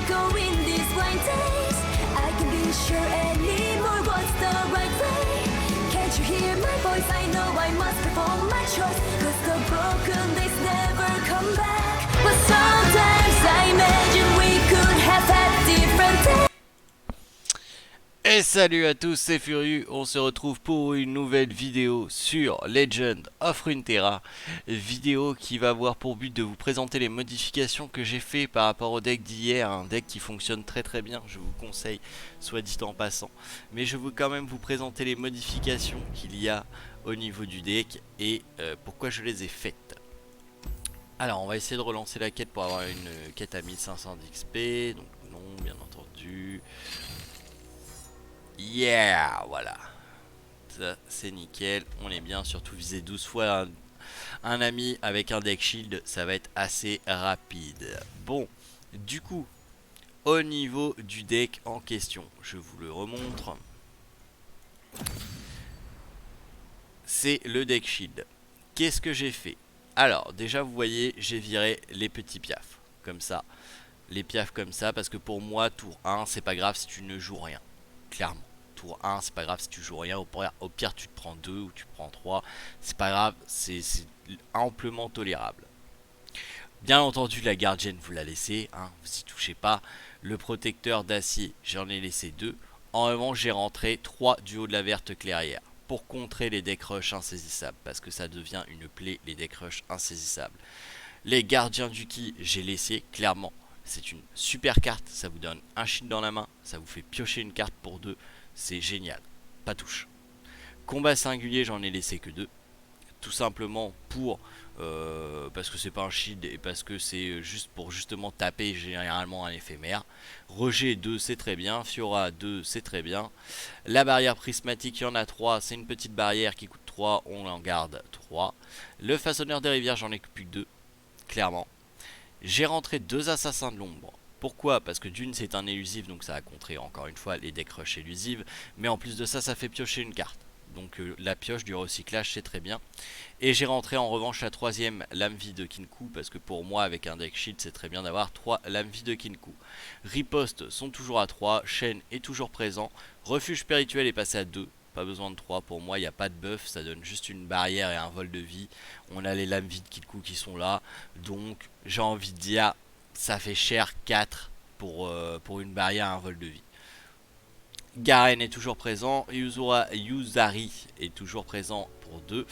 go in these blind days. I can be sure anymore what's the right way. Can't you hear my voice? I know I must perform my choice, 'cause the broken days never come back. But sometimes I imagine we could have had different days. Et salut à tous, c'est Furieux, on se retrouve pour une nouvelle vidéo sur Legend of Runeterra. Vidéo qui va avoir pour but de vous présenter les modifications que j'ai fait par rapport au deck d'hier. Un deck qui fonctionne très bien, je vous conseille, soit dit en passant. Mais je veux quand même vous présenter les modifications qu'il y a au niveau du deck et pourquoi je les ai faites. Alors on va essayer de relancer la quête pour avoir une quête à 1500 d'XP, donc non bien entendu. Yeah, voilà. Ça c'est nickel, on est bien, surtout viser 12 fois un ami avec un deck shield, ça va être assez rapide. Bon, du coup, au niveau du deck en question, je vous le remontre. C'est le deck shield. Qu'est-ce que j'ai fait? Alors, déjà vous voyez, j'ai viré les petits piafs, comme ça. Les piafs comme ça, parce que pour moi, tour 1, c'est pas grave si tu ne joues rien. Clairement. Tour 1, c'est pas grave si tu joues rien. Au pire, tu te prends 2 ou tu prends 3. C'est pas grave, c'est amplement tolérable. Bien entendu, la gardienne, vous la laissez. Hein, vous y touchez pas. Le protecteur d'acier, j'en ai laissé 2. En revanche, j'ai rentré 3 du haut de la verte clairière. Pour contrer les deck rush insaisissables. Parce que ça devient une plaie, les deck rush insaisissables. Les gardiens du ki, j'ai laissé, clairement. C'est une super carte. Ça vous donne un shield dans la main. Ça vous fait piocher une carte pour 2. C'est génial, pas touche. Combat singulier, j'en ai laissé que 2. Tout simplement pour parce que c'est pas un shield et parce que c'est juste pour justement taper généralement un éphémère. Rejet 2, c'est très bien. Fiora 2, c'est très bien. La barrière prismatique, il y en a 3. C'est une petite barrière qui coûte 3. On en garde 3. Le façonneur des rivières, j'en ai plus que 2. Clairement. J'ai rentré 2 assassins de l'ombre. Pourquoi? Parce que d'une c'est un élusif, donc ça a contré encore une fois les decks rush élusives, mais en plus de ça, ça fait piocher une carte. Donc la pioche du recyclage, c'est très bien. Et j'ai rentré en revanche la troisième lame vie de Kinku, parce que pour moi avec un deck shield c'est très bien d'avoir 3 lames vie de Kinku. Riposte sont toujours à 3, chaîne est toujours présent, refuge spirituel est passé à 2. Pas besoin de 3 pour moi, il n'y a pas de buff, ça donne juste une barrière et un vol de vie. On a les lames vie de Kinku qui sont là, donc j'ai envie de dire ça fait cher 4 pour une barrière et un vol de vie. Garen est toujours présent, Yuzari est toujours présent pour 2,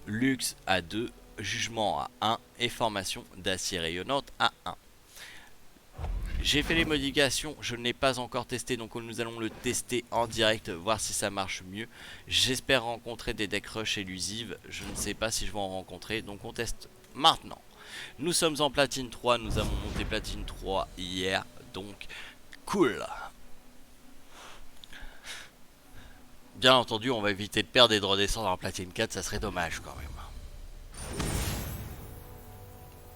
Lux à 2, Jugement à 1 et Formation d'acier rayonnante à 1. J'ai fait les modifications, je ne l'ai pas encore testé, donc nous allons le tester en direct, voir si ça marche mieux. J'espère rencontrer des decks rush élusives, je ne sais pas si je vais en rencontrer, donc on teste maintenant. Nous sommes en platine 3, nous avons monté platine 3 hier, donc cool. Bien entendu, on va éviter de perdre et de redescendre en platine 4, ça serait dommage quand même.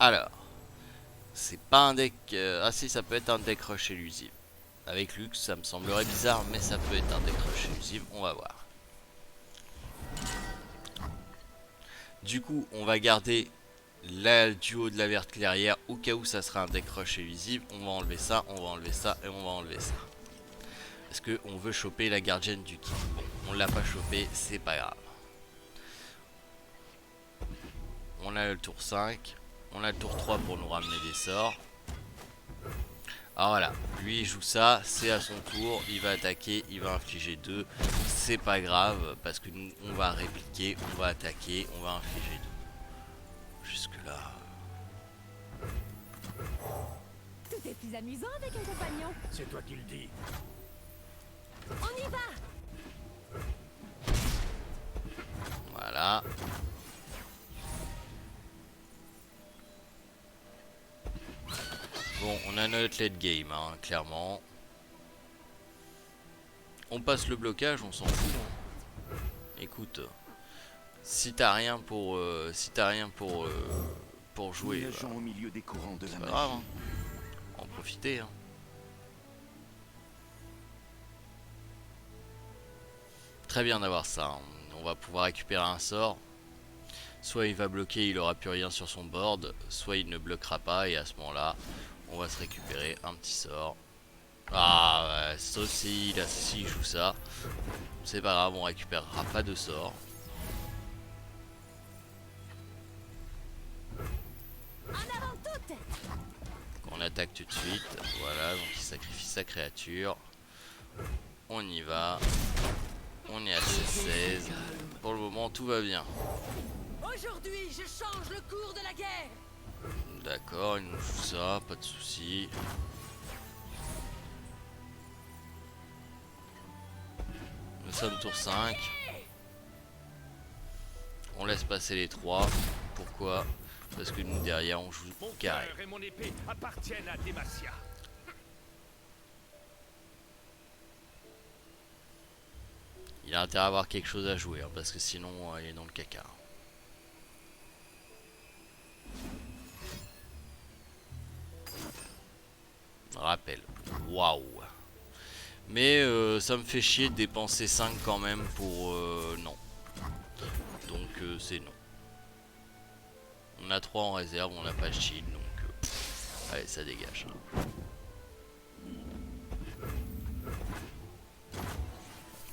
Alors, c'est pas un deck... ah si, ça peut être un deck rush élusive. Avec Lux, ça me semblerait bizarre, mais ça peut être un deck rush élusive, on va voir. Du coup, on va garder la duo de la verte clairière au cas où ça sera un deck rush élusive. On va enlever ça, on va enlever ça et on va enlever ça. Parce qu'on veut choper la gardienne du ki. Bon, on l'a pas chopé, c'est pas grave. On a le tour 5. On a le tour 3 pour nous ramener des sorts. Alors voilà, lui il joue ça, c'est à son tour, il va attaquer, il va infliger 2. C'est pas grave, parce que nous on va répliquer, on va attaquer, on va infliger 2. Jusque là. Tout est plus amusant avec un compagnon. C'est toi qui le dis. On y va. Voilà. Bon, on a notre late game, hein, clairement. On passe le blocage, on s'en fout. Hein. Écoute, si t'as rien pour, pour jouer, bah, au milieu des courants de la c'est pas magie. grave. Hein. En profiter. Hein. Très bien d'avoir ça. Hein. On va pouvoir récupérer un sort. Soit il va bloquer, il aura plus rien sur son board, soit il ne bloquera pas et à ce moment-là, On va se récupérer un petit sort. Ah ouais, sauf si là, s'il joue ça, c'est pas grave, on récupérera pas de sort. On attaque tout de suite. Voilà, donc il sacrifie sa créature. On y va. On est à 16. Pour le moment, tout va bien. Aujourd'hui, je change le cours de la guerre. D'accord, il nous joue ça, pas de soucis. Nous sommes tour 5. On laisse passer les 3. Pourquoi? Parce que nous derrière on joue Mon carré. cœur et mon épée appartiennent à Demacia. Il a intérêt à avoir quelque chose à jouer, hein, parce que sinon il est dans le caca. Rappel. Waouh. Mais ça me fait chier de dépenser 5 quand même pour... non. Donc c'est non. On a 3 en réserve, on n'a pas de shield, donc... allez, ça dégage.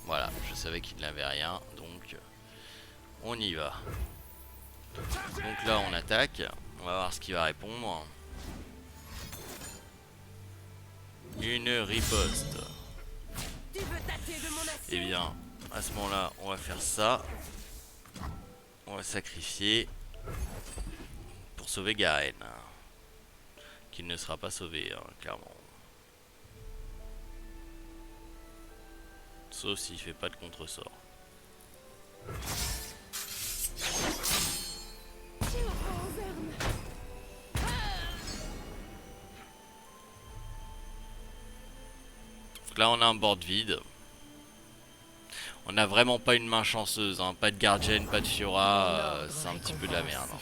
Voilà, je savais qu'il n'avait rien, donc... on y va. Donc là, on attaque. On va voir ce qu'il va répondre. Une riposte. Eh bien, à ce moment-là, on va faire ça. On va sacrifier pour sauver Garen. Qui ne sera pas sauvé, hein, clairement. Sauf s'il fait pas de contre-sort. Donc là, on a un board vide. On n'a vraiment pas une main chanceuse, hein. Pas de Guardian, pas de Fiora, c'est un petit peu de la merde. Hein.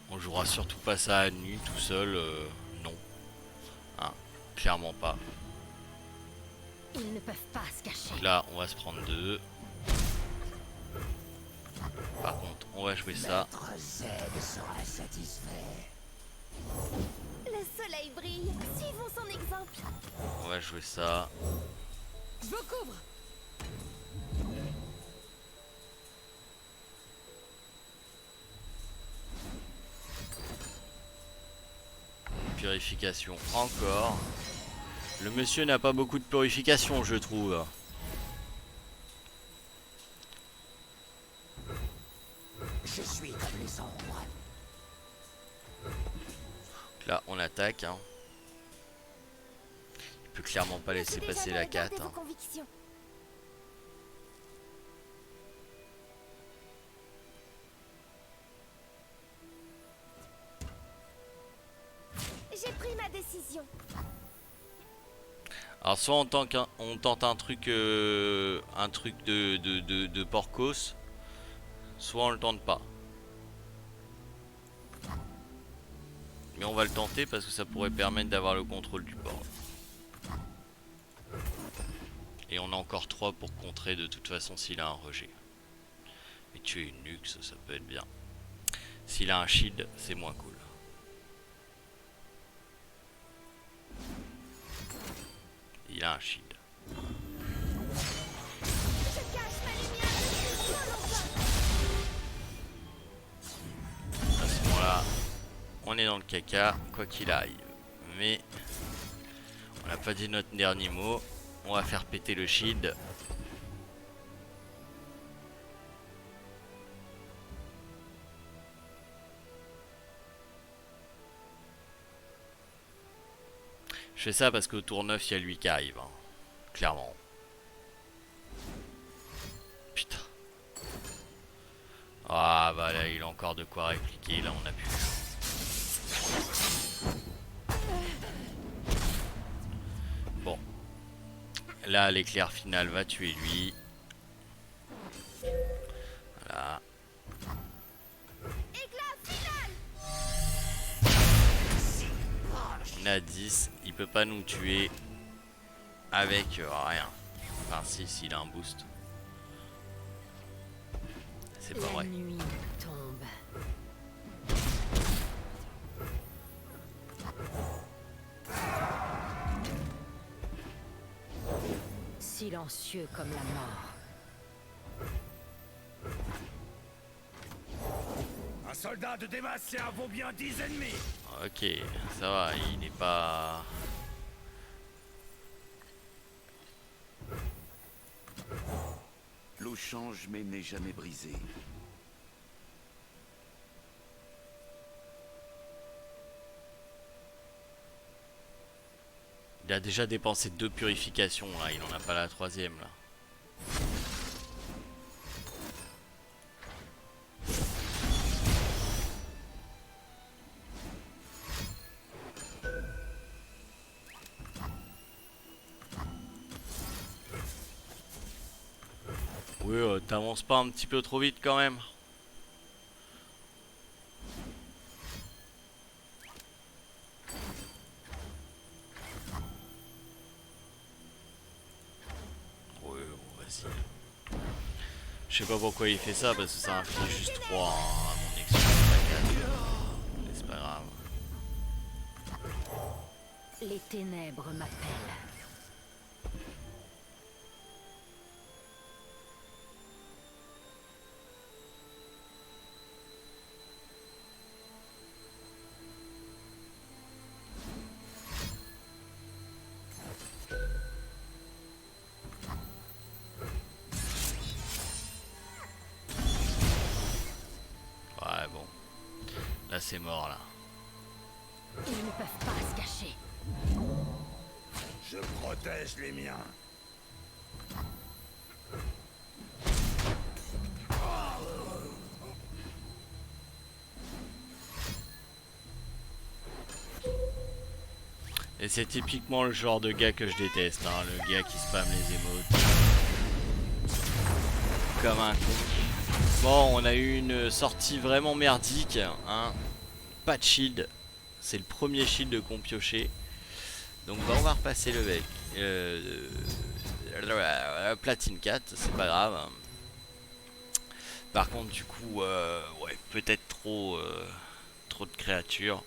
On jouera surtout pas ça à nu tout seul, non. Hein, clairement pas. Ils ne peuvent pas se cacher. Donc là, on va se prendre 2. Par contre, on va jouer ça. Le soleil brille. Suivons son exemple. On va jouer ça. Je vous couvre. Purification encore. Le monsieur n'a pas beaucoup de purification, je trouve. Je suis comme les ombres. Là, on attaque. Hein. Il peut clairement pas laisser passer la 4. Hein. J'ai pris ma décision. Alors soit on tente un truc de Porcos, soit on le tente pas. Mais on va le tenter parce que ça pourrait permettre d'avoir le contrôle du board. Et on a encore 3 pour contrer de toute façon s'il a un rejet. Et tuer une Nux, ça peut être bien. S'il a un shield, c'est moins cool. Il a un shield. À ce moment-là, on est dans le caca, quoi qu'il arrive. Mais on n'a pas dit notre dernier mot. On va faire péter le shield. Je fais ça parce qu'au tour 9, il y a lui qui arrive. Hein. Clairement. Putain. Ah bah là, il a encore de quoi répliquer. Là, on a pu. Bon. Là, l'éclair final va tuer lui. Voilà. On est à 10. Il peut pas nous tuer avec rien. Enfin, si, s'il a un boost. C'est pas vrai. La nuit tombe. silencieux comme la mort. Un soldat de Démacia vaut bien 10 ennemis. Ok, ça va, il n'est pas... L'eau change mais n'est jamais brisée. Il a déjà dépensé 2 purifications là, il en a pas la 3e là. Oui, t'avances pas un petit peu trop vite quand même. Oui, bon, vas-y. Je sais pas pourquoi il fait ça, parce que ça inflige juste 3 à mon expérience. Mais c'est pas grave. Les ténèbres m'appellent. Ouais, bon. Là, c'est mort, là. Ils ne peuvent pas se cacher. Je protège les miens. Et c'est typiquement le genre de gars que je déteste, hein. Le gars qui spamme les émotes. Comme un con. Bon, on a eu une sortie vraiment merdique, hein. Pas de shield. C'est le premier shield qu'on piochait. Donc bah, on va repasser le mec. Platine 4, c'est pas grave. Par contre du coup, ouais, peut-être trop de créatures.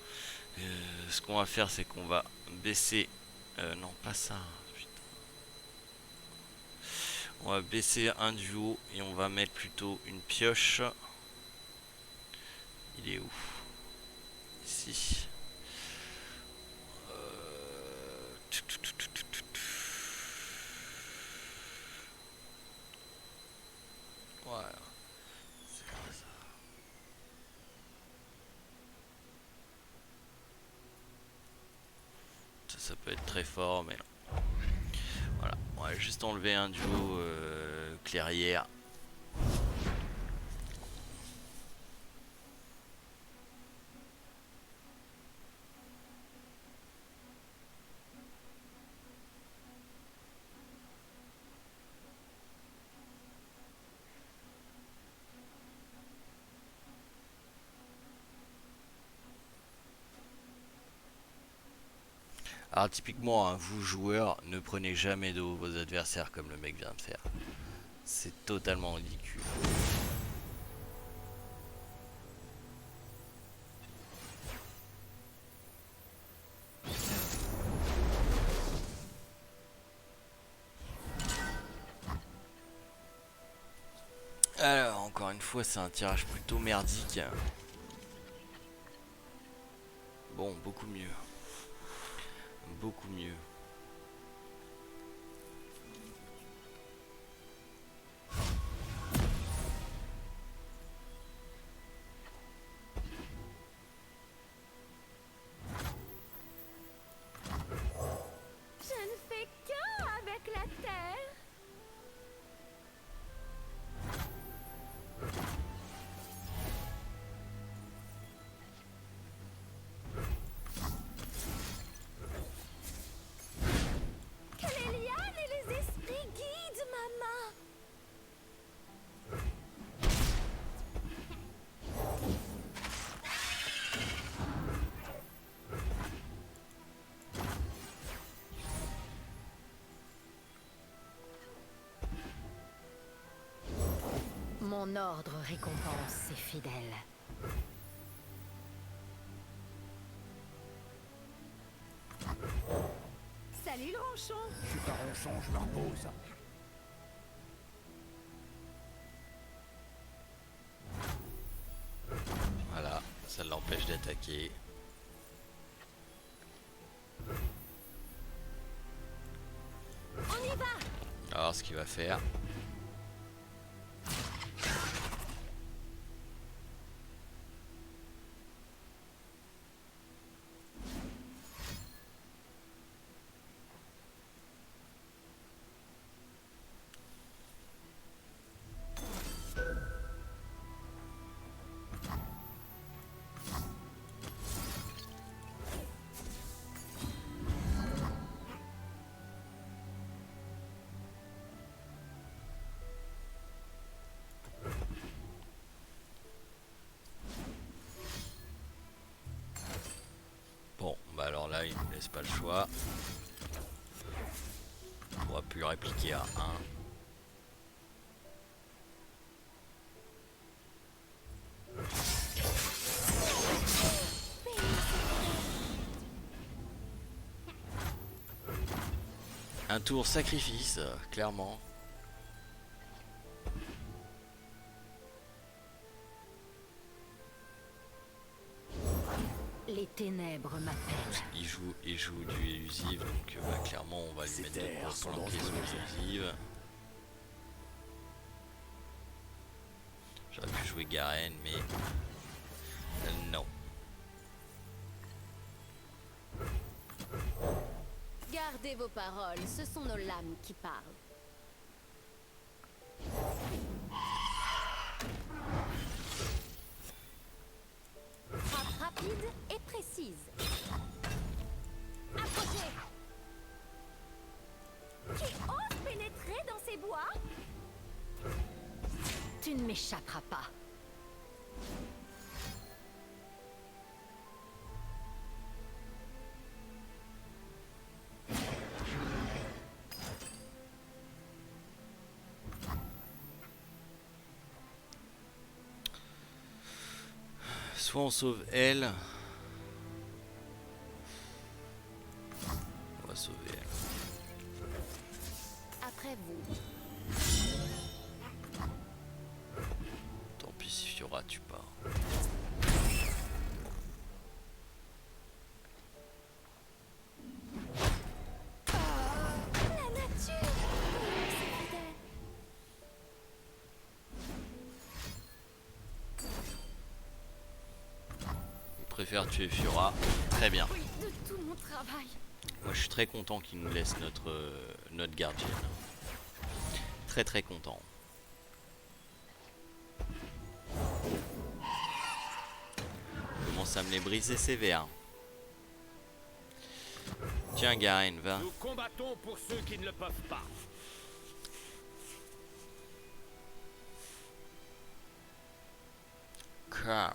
Ce qu'on va faire, c'est qu'on va baisser... non, pas ça. Putain. On va baisser un duo et on va mettre plutôt une pioche. Il est où? Ici. Voilà. C'est comme ça. Ça peut être très fort, mais non. Voilà. On va juste enlever un duo clairière. Alors typiquement, hein, vous joueurs, ne prenez jamais d'eau vos adversaires comme le mec vient de faire. C'est totalement ridicule. Alors, encore une fois, c'est un tirage plutôt merdique. Bon, beaucoup mieux. Beaucoup mieux. Je ne fais qu'un avec la terre. Que les lianes et les esprits guident ma main. Mon ordre récompense ses fidèles. Salut le ronchon. Je suis pas ronchon, je m'impose. attaquer. On y va. On va voir ce qu'il va faire. Bon, bah alors là, il nous laisse pas le choix. On pourra plus répliquer à 1. Un tour sacrifice, clairement. Les ténèbres m'appellent. Il joue du élusif, donc bah, clairement on va lui mettre de grosses flanquaisons élusives. J'aurais pu jouer Garen, mais non. Gardez vos paroles, ce sont nos lames qui parlent. Frappe rapide et précise. Approchez. Qui ose pénétrer dans ces bois? Tu ne m'échapperas pas. Soit on sauve elle. On va sauver elle. Après vous. Tant pis si Fiora tu pars. La nature. C'est fidèle. Il préfère tuer Fiora. Très bien. Oui, de tout mon travail. Moi je suis très content qu'il nous laisse notre gardienne. Très très content. On commence à me les briser sévère. Tiens Garen, va. Nous combattons pour ceux qui ne le peuvent pas. Calme.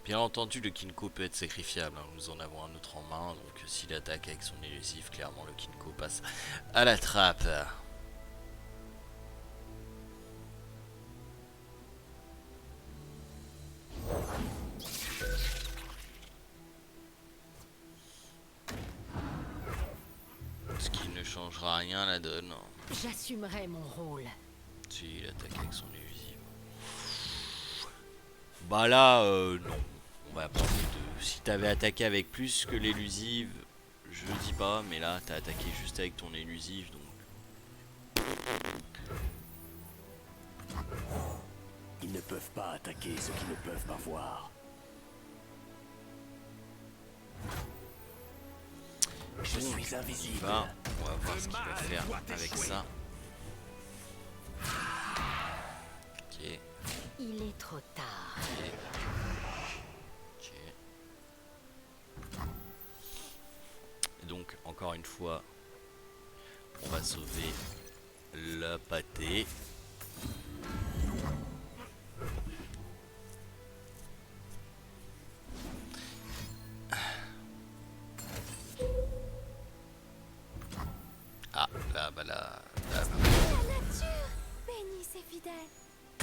Bien entendu, le Kinko peut être sacrifiable, hein. Nous en avons un autre en main, donc s'il attaque avec son élusif, clairement le Kinko passe à la trappe. Ce qui ne changera rien à la donne. J'assumerai mon rôle. Si il attaque avec son élusif. Bah là, non. On va parler de... Si t'avais attaqué avec plus que l'élusive, je dis pas, mais là t'as attaqué juste avec ton élusive, donc... Ils ne peuvent pas attaquer ceux qui ne peuvent pas voir. Je suis invisible. On va voir ce qu'il va faire avec ça. Ok. Il est trop tard. Ok. Et donc, encore une fois, on va sauver la pâtée. Ah, là, bah là, La nature bénit ses fidèles.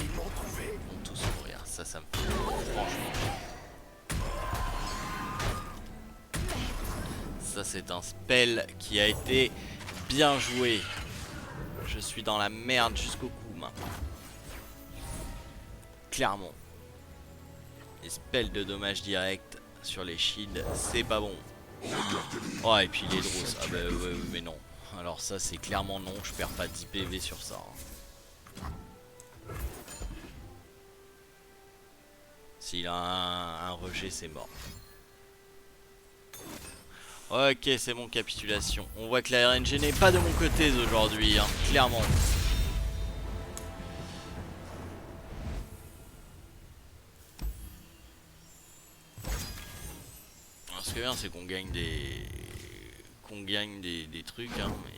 Ils m'ont trouvé. ils vont tous mourir. Ça me fait franchement. Ça, c'est un spell qui a été bien joué. Je suis dans la merde jusqu'au cou maintenant. Clairement. Les spells de dommages direct sur les shields, c'est pas bon. Oh, et puis les draws, ah bah ouais, mais non. Alors ça c'est clairement non, je perds pas 10 PV sur ça. S'il a un rejet, c'est mort. Ok, c'est bon, capitulation. On voit que la RNG n'est pas de mon côté aujourd'hui, hein, clairement. Alors, ce qui est bien, c'est qu'on gagne des... des trucs, hein, mais...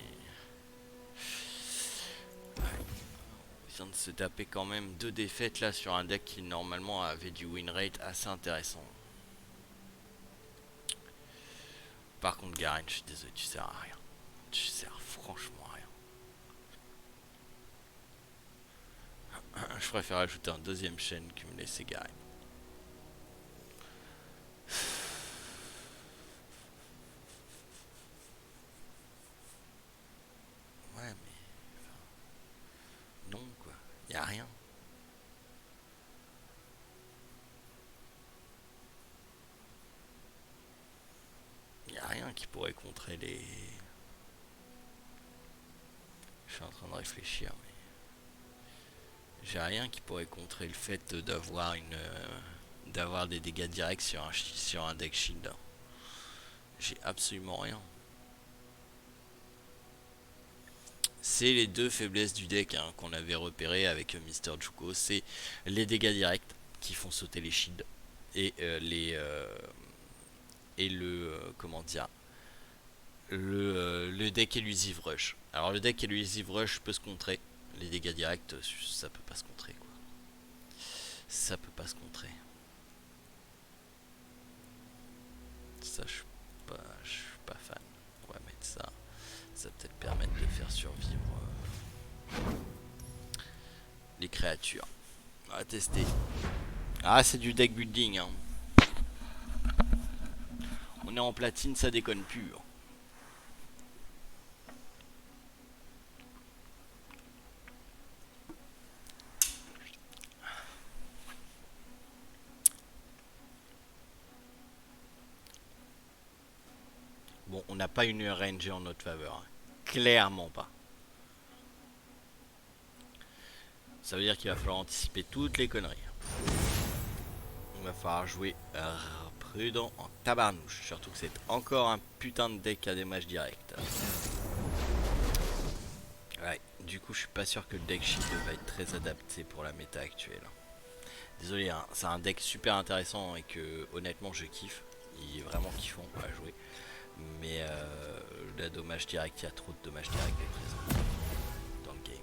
On vient de se taper quand même 2 défaites là sur un deck qui normalement avait du win rate assez intéressant. Par contre Garen, je suis désolé, tu sers à rien. Tu sers franchement à rien. Je préfère ajouter un deuxième chaîne que me laisser Garen. Ouais mais... non quoi, y a rien. Y a rien qui pourrait contrer les... Je suis en train de réfléchir mais... J'ai rien qui pourrait contrer le fait d'avoir une... d'avoir des dégâts directs sur un deck shield. J'ai absolument rien. C'est les 2 faiblesses du deck hein, qu'on avait repéré avec Mister Juko. C'est les dégâts directs qui font sauter les shields et comment dire, le deck Elusive Rush. Alors le deck Elusive Rush peut se contrer. Les dégâts directs, ça peut pas se contrer quoi. Ça peut pas se contrer. Ça je suis pas fan. On va mettre ça. Ça va peut-être permettre de faire survivre les créatures. On va tester. Ah c'est du deck building hein. On est en platine, ça déconne plus. Bon, on n'a pas une RNG en notre faveur. Hein. Clairement pas. Ça veut dire qu'il va falloir anticiper toutes les conneries. Il va falloir jouer prudent en tabarnouche. Surtout que c'est encore un putain de deck à des matchs directs. Ouais, du coup je suis pas sûr que le deck shield va être très adapté pour la méta actuelle. Désolé, hein, c'est un deck super intéressant et que honnêtement je kiffe. Il est vraiment kiffant à jouer. Mais le dommage direct, il y a trop de dommages directs présents dans le game.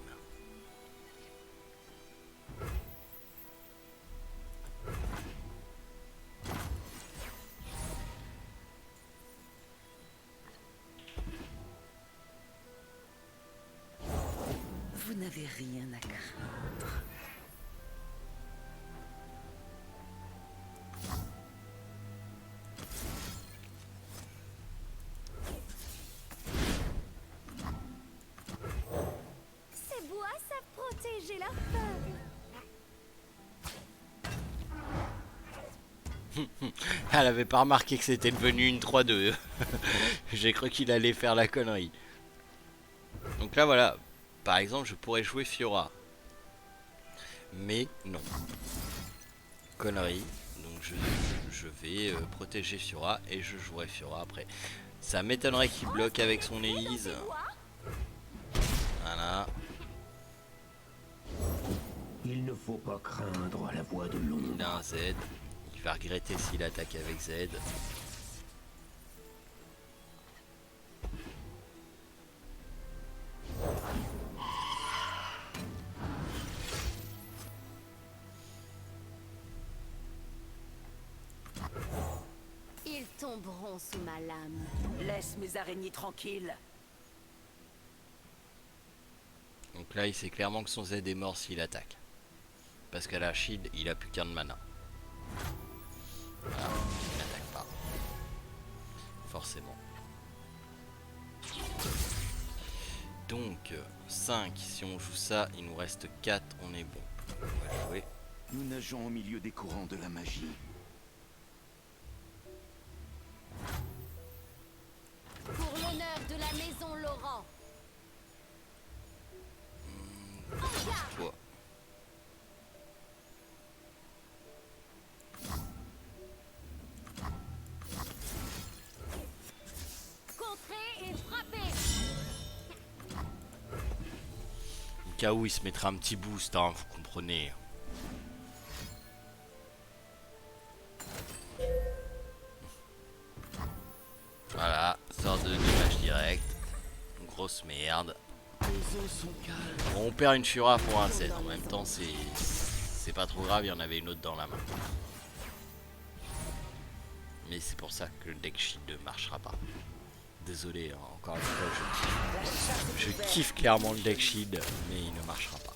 Vous n'avez rien à craindre. Ces bois savent protéger leurs peuples. Elle avait pas remarqué que c'était devenu une 3-2. J'ai cru qu'il allait faire la connerie. Donc là voilà. Par exemple je pourrais jouer Fiora. Mais non. Connerie. Donc je vais protéger Fiora et je jouerai Fiora après. Ça m'étonnerait qu'il bloque avec son Elise. Voilà. Il ne faut pas craindre la voix de l'ombre. Il a un Z. Il va regretter s'il attaque avec Z. Ils tomberont sous ma lame. Laisse mes araignées tranquilles. Donc là il sait clairement que son Z est mort s'il attaque. Parce qu'à la shield il a plus qu'un de mana. Voilà, il n'attaque pas. Forcément. Donc 5, si on joue ça, il nous reste 4, on est bon. On va jouer. Nous nageons au milieu des courants de la magie. cas où il se mettra un petit boost, hein, vous comprenez. Voilà, sort de dommage direct. Grosse merde. Bon, on perd une Fura pour un 7. En même temps, c'est pas trop grave, il y en avait une autre dans la main. Mais c'est pour ça que le deck shield ne marchera pas. Désolé, hein, encore une fois, je kiffe clairement le deck shield, mais il ne marchera pas.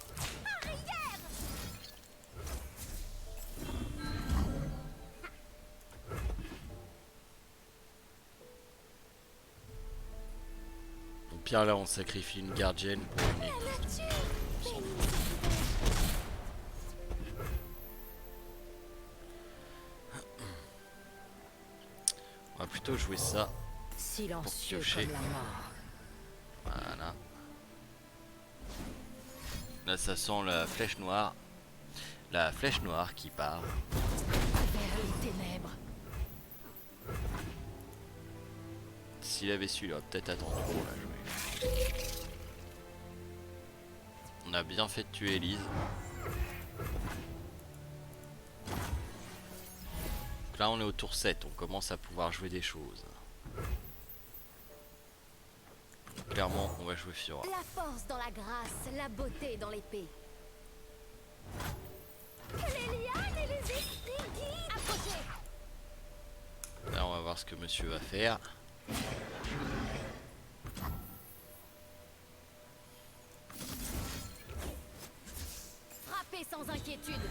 Au pire, là, on sacrifie une gardienne pour une église. On va plutôt jouer ça. Silencieux Pour piocher. comme la mort. Voilà. Là, ça sent la flèche noire. La flèche noire qui part. Vers les ténèbres. S'il avait su, il aurait peut-être attendu pour la jouer. On a bien fait de tuer Elise. Donc là, on est au tour 7. On commence à pouvoir jouer des choses. Clairement, on va jouer Fiora. La force dans la grâce, la beauté dans l'épée. Que les lianes et les esprits guident. Approchez. Là, on va voir ce que monsieur va faire. Frappez sans inquiétude.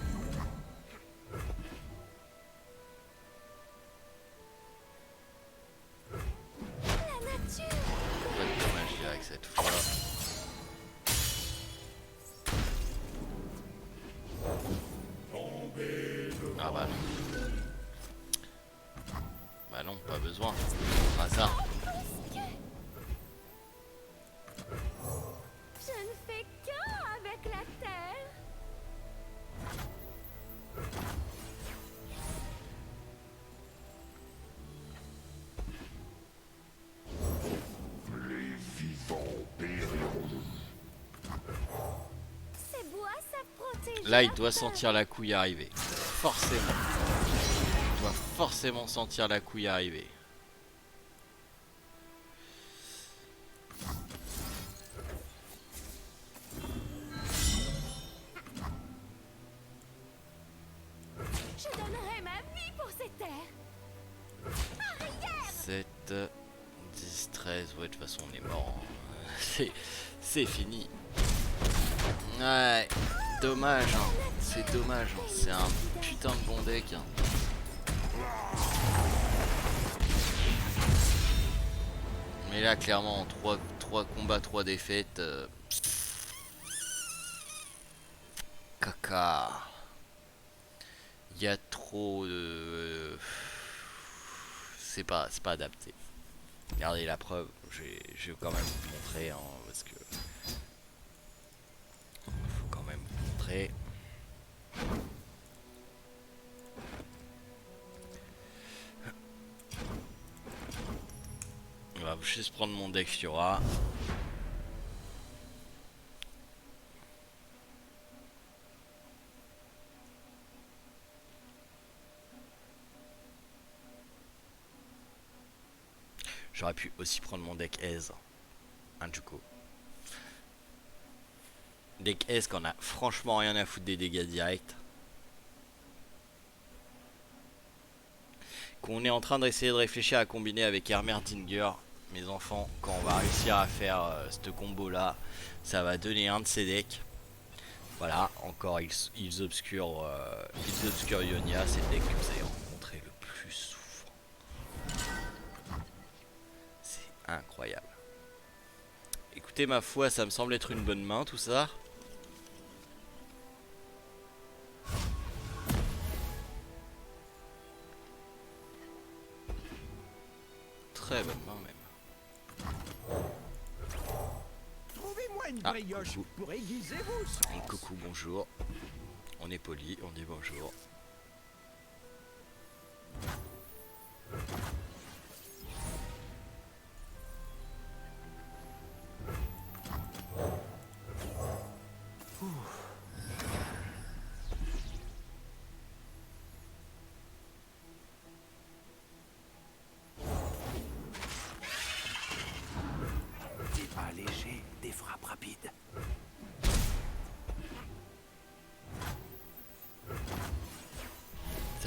La nature. Pas de dommage direct cette fois. Ah bah non. Bah non, pas besoin. Hasard. Je ne fais qu'un avec la terre. Ces bois savent protéger. Là, il doit sentir la couille arriver. Forcément. Il doit forcément sentir la couille arriver. Je donnerai ma vie pour ces terres. 7, 10, 13. Ouais, de toute façon, on est mort. C'est fini. Ouais, dommage. Hein. C'est dommage. Hein. C'est un putain de bon deck. Hein. Mais là, clairement, en 3 combats, 3 défaites. Caca. Il y a trop de... C'est pas adapté. Regardez la preuve. Je vais quand même vous montrer. Hein, parce que... faut quand même vous montrer. On va juste prendre mon deck Fiora. J'aurais pu aussi prendre mon deck Aise. Du coup. Deck Aise qu'on a franchement rien à foutre des dégâts directs. Qu'on est en train d'essayer de réfléchir à combiner avec Hermerdinger. Mes enfants, quand on va réussir à faire ce combo là, ça va donner un de ces decks. Voilà, encore ils obscurent Ionia, c'est le deck que vous avez rencontré le plus souvent. C'est incroyable. Écoutez, ma foi, ça me semble être une bonne main tout ça. Très bonne main même. Trouvez-moi une Ah, brioche coucou. pour aiguiser vos sens. Coucou, bonjour. On est poli, on dit bonjour.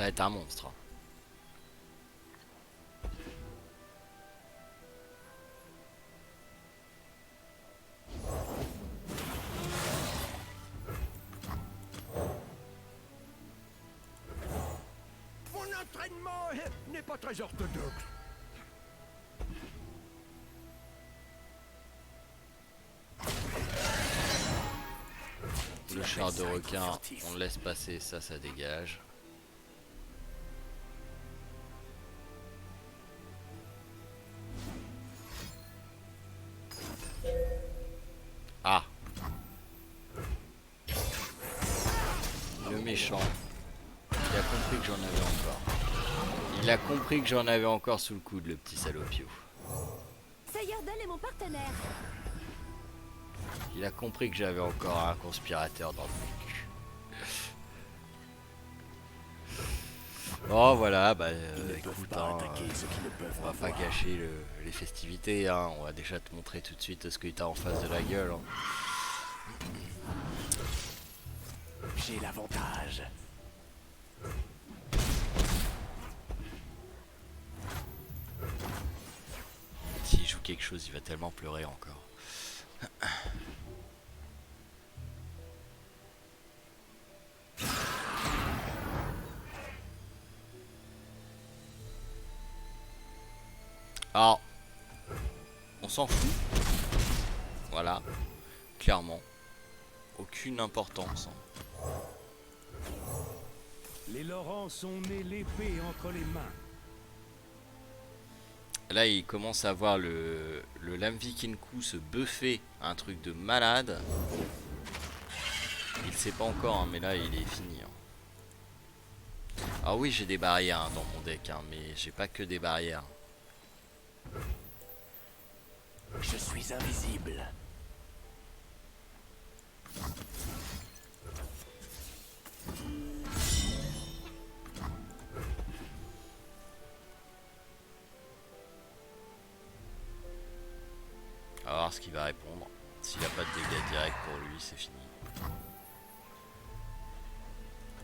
va être un monstre. Mon entraînement n'est pas très orthodoxe. Le char de requin, on le laisse passer, ça dégage. Ah, le méchant, il a compris que j'en avais encore. Il a compris que j'en avais encore sous le coude, le petit salopio. Sayerdal est mon partenaire. Il a compris que j'avais encore un conspirateur dans le cul. Oh voilà, bah écoute, Pas attaquer ceux qui ne peuvent on va pas gâcher les festivités, hein. On va déjà te montrer tout de suite ce que t'as en face de la gueule, hein. J'ai l'avantage. S'il joue quelque chose, il va tellement pleurer encore. Alors, on s'en fout. Voilà, clairement. Aucune importance. Les Laurents sont nés l'épée entre les mains. Là, il commence à voir le Lamvikinku se buffer un truc de malade. Il sait pas encore, hein, mais là, il est fini. Hein. Ah oui, j'ai des barrières hein, dans mon deck, hein, mais j'ai pas que des barrières. Je suis invisible. On va voir ce qu'il va répondre. S'il a pas de dégâts directs pour lui, c'est fini.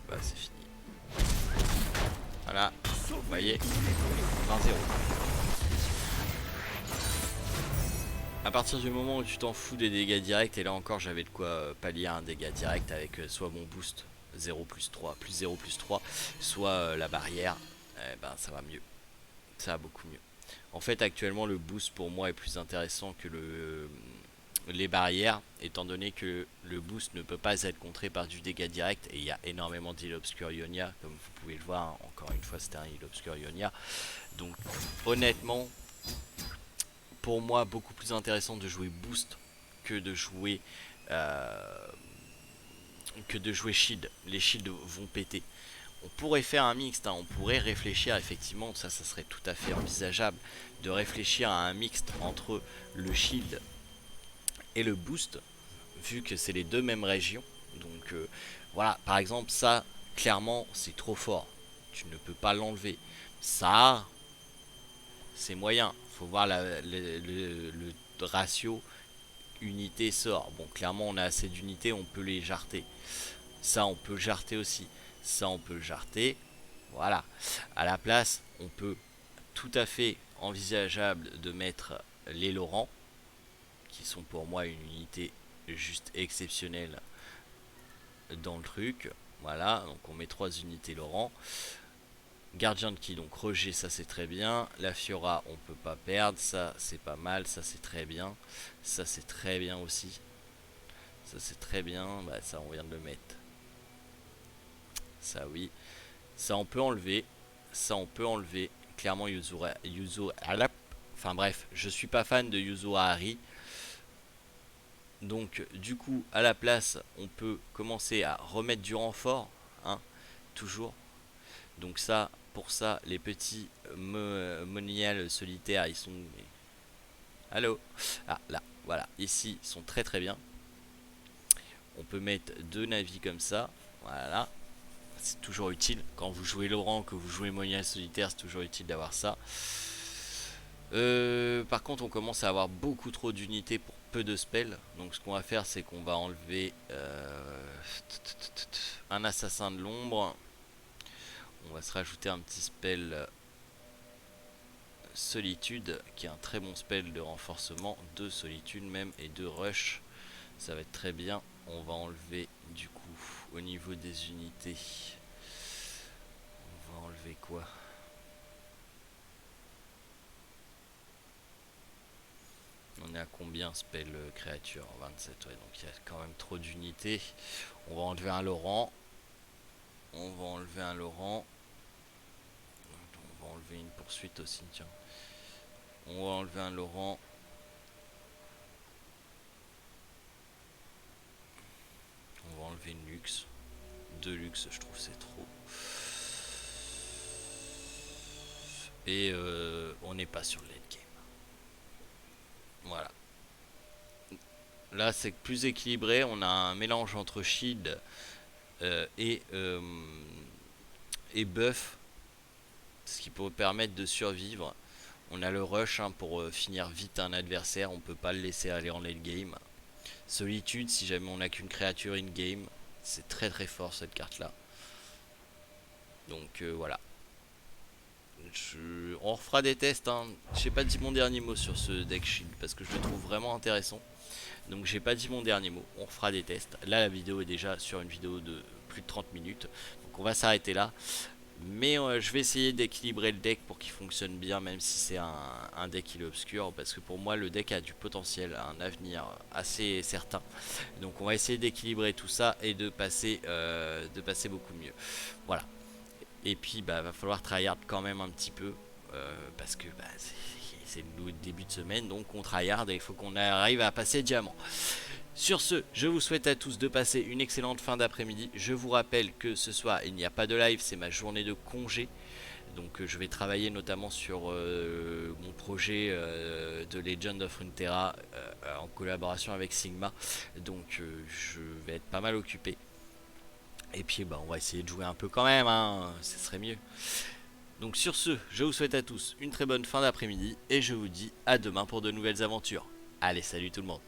Bah, c'est fini. Voilà, vous voyez, 20-0. À partir du moment où tu t'en fous des dégâts directs, et là encore j'avais de quoi pallier un dégât direct avec soit mon boost 0 plus 3, plus 0 plus 3, soit la barrière, eh ben ça va mieux. Ça va beaucoup mieux. En fait actuellement le boost pour moi est plus intéressant que les barrières, étant donné que le boost ne peut pas être contré par du dégât direct, et il y a énormément d'îles obscures Ionia, comme vous pouvez le voir, hein. Encore une fois c'était un île obscure Ionia. Donc honnêtement, pour moi beaucoup plus intéressant de jouer boost que de jouer shield. Les shields vont péter. On pourrait faire un mixte, hein. On pourrait réfléchir effectivement, ça serait tout à fait envisageable de réfléchir à un mixte entre le shield et le boost, vu que c'est les deux mêmes régions. Donc voilà, par exemple ça clairement c'est trop fort, tu ne peux pas l'enlever. Ça c'est moyen, faut voir le ratio unité sort. Bon clairement on a assez d'unités, on peut les jarter. Ça on peut jarter aussi. Ça on peut jarter. Voilà. À la place on peut tout à fait envisageable de mettre les Laurents, qui sont pour moi une unité juste exceptionnelle dans le truc. Voilà, donc on met 3 unités Laurent. Gardien de Ki, donc Roger, ça c'est très bien. La Fiora, on peut pas perdre. Ça c'est pas mal, ça c'est très bien. Ça c'est très bien aussi. Ça c'est très bien. Bah ça on vient de le mettre. Ça oui. Ça on peut enlever. Ça on peut enlever. Clairement enfin bref, je suis pas fan de Yuzo Ahari. Donc du coup à la place on peut commencer à remettre du renfort, hein, toujours. Donc ça, pour ça, les petits moniales solitaires, ils sont... Allô? Ah là, voilà, ici, ils sont très très bien. On peut mettre 2 navis comme ça, voilà. C'est toujours utile, quand vous jouez Laurent, que vous jouez monial solitaire, c'est toujours utile d'avoir ça. Par contre on commence à avoir beaucoup trop d'unités pour peu de spells. Donc ce qu'on va faire c'est qu'on va enlever un assassin de l'ombre. On va se rajouter un petit spell solitude, qui est un très bon spell de renforcement, de solitude même, et de rush. Ça va être très bien. On va enlever du coup au niveau des unités. On va enlever quoi? On est à combien spell créature? 27, ouais, donc il y a quand même trop d'unités. On va enlever un Laurent. On va enlever un Laurent. On va enlever une poursuite aussi, tiens. On va enlever un Laurent. On va enlever une luxe. 2 luxe, je trouve c'est trop. Et on n'est pas sur le late game. Voilà. Là c'est plus équilibré. On a un mélange entre shield et buff. Ce qui peut permettre de survivre. On a le rush hein, pour finir vite un adversaire. On peut pas le laisser aller en late game. Solitude si jamais on n'a qu'une créature in game. C'est très très fort cette carte là. Donc voilà. On refera des tests hein. J'ai pas dit mon dernier mot sur ce deck shield parce que je le trouve vraiment intéressant. Donc j'ai pas dit mon dernier mot. On refera des tests. Là la vidéo est déjà sur une vidéo de plus de 30 minutes. Donc on va s'arrêter là. Mais je vais essayer d'équilibrer le deck pour qu'il fonctionne bien, même si c'est un deck il est obscur, parce que pour moi le deck a du potentiel, a un avenir assez certain. Donc on va essayer d'équilibrer tout ça et de passer beaucoup mieux. Voilà. Et puis bah va falloir tryhard quand même un petit peu, parce que bah, c'est le début de semaine, donc on tryhard et il faut qu'on arrive à passer diamant. Sur ce, je vous souhaite à tous de passer une excellente fin d'après-midi. Je vous rappelle que ce soir, il n'y a pas de live, c'est ma journée de congé. Donc je vais travailler notamment sur mon projet de Legend of Runeterra en collaboration avec Sigma. Donc je vais être pas mal occupé. Et puis bah, on va essayer de jouer un peu quand même, hein, ce serait mieux. Donc sur ce, je vous souhaite à tous une très bonne fin d'après-midi. Et je vous dis à demain pour de nouvelles aventures. Allez, salut tout le monde.